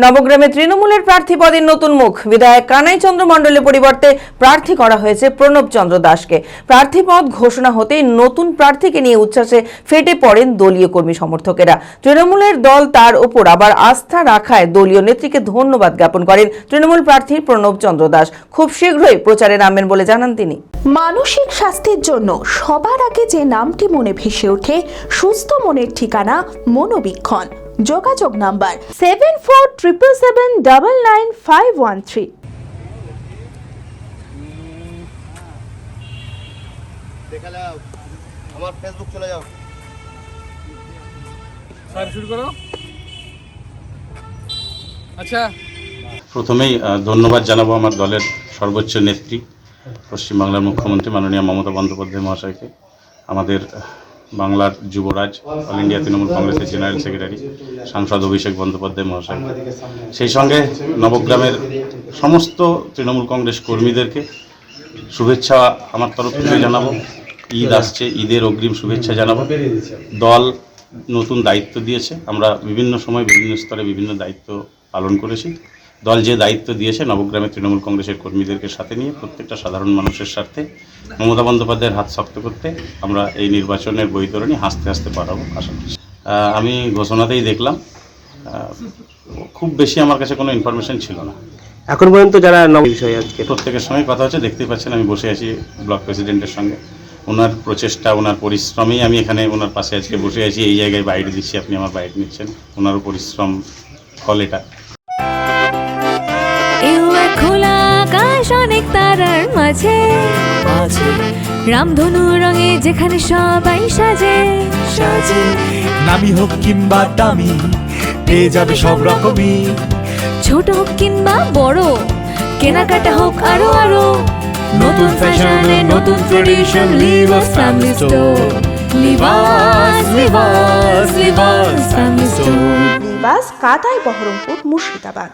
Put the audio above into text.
নবগ্রামে তৃণমূলের প্রার্থী পদে নতুন মুখ। বিধায়ক কানাই চন্দ্র মণ্ডলের পরিবর্তে প্রার্থী করা হয়েছে প্রণব চন্দ্র দাসকে। প্রার্থী পদ ঘোষণা হতেই নতুন প্রার্থীকে নিয়ে উচ্ছ্বাসে ফেটে পড়েন দলীয় কর্মী সমর্থকেরা। তৃণমূলের দল তার ওপর আবার আস্থা রাখায় দলীয় নেত্রীকে ধন্যবাদ জ্ঞাপন করেন তৃণমূল প্রার্থী প্রণব চন্দ্র দাস। খুব শীঘ্রই প্রচারে নামবেন বলে জানান তিনি। মানসিক স্বাস্থ্যের জন্য সবার আগে যে নামটি মনে ভেসে ওঠে, সুস্থ মনের ঠিকানা মনোবীক্ষণ। যোগাযোগ নাম্বার 7477799513। আমার ফেসবুক চলে যাও, শুরু করো। আচ্ছা, প্রথমেই ধন্যবাদ জানাবো আমার দলের সর্বোচ্চ নেত্রী পশ্চিমবাংলার মুখ্যমন্ত্রী মাননীয় মমতা বন্দ্যোপাধ্যায় মহাশয়কে, আমাদের বাংলার যুবরাজ, অল ইন্ডিয়া তৃণমূল কংগ্রেসের জেনারেল সেক্রেটারি সাংসদ অভিষেক বন্দ্যোপাধ্যায় মহাশয়কে, সেই সঙ্গে নবগ্রামের সমস্ত তৃণমূল কংগ্রেস কর্মীদেরকে শুভেচ্ছা আমার তরফ থেকে জানাবো। ঈদ আসছে, ঈদের অগ্রিম শুভেচ্ছা জানাবো। দল নতুন দায়িত্ব দিয়েছে, আমরা বিভিন্ন সময় বিভিন্ন স্তরে বিভিন্ন দায়িত্ব পালন করেছি। দল যে দায়িত্ব দিয়েছে নবগ্রামের তৃণমূল কংগ্রেসের কর্মীদেরকে সাথে নিয়ে প্রত্যেকটা সাধারণ মানুষের স্বার্থে মমতা বন্দ্যোপাধ্যায়ের হাত শক্ত করতে আমরা এই নির্বাচনের বৈতরণী হাসতে হাসতে পারাবো আশা করছি। আমি ঘোষণাতেই দেখলাম, খুব বেশি আমার কাছে কোনো ইনফরমেশন ছিল না এখন পর্যন্ত যারা বিষয়ে আজকে প্রত্যেকের সঙ্গে কথা হচ্ছে। দেখতেই পাচ্ছেন আমি বসে আছি ব্লক প্রেসিডেন্টের সঙ্গে। ওনার প্রচেষ্টা, ওনার পরিশ্রমেই আমি এখানে ওনার পাশে আজকে বসে আছি। এই জায়গায় বাইট দিচ্ছি, আপনি আমার বাইট নিচ্ছেন। ওনারও পরিশ্রম ফল এটা। খোলা আকাশ অনেক তারার মাঝে, রামধনু রঙে যেখানে সবাই সাজে সাজে। নামি হোক কিংবা দামি, পেয়ে যাবে সব রকমই। ছোট হোক কিংবা বড়, কেনাকাটা হোক আরো আরো। নতুন ফ্যাশনে নতুন tradition, Libas family store. Libas Libas Libas family store. Libas, Katai, Baharampur, Murshidabad.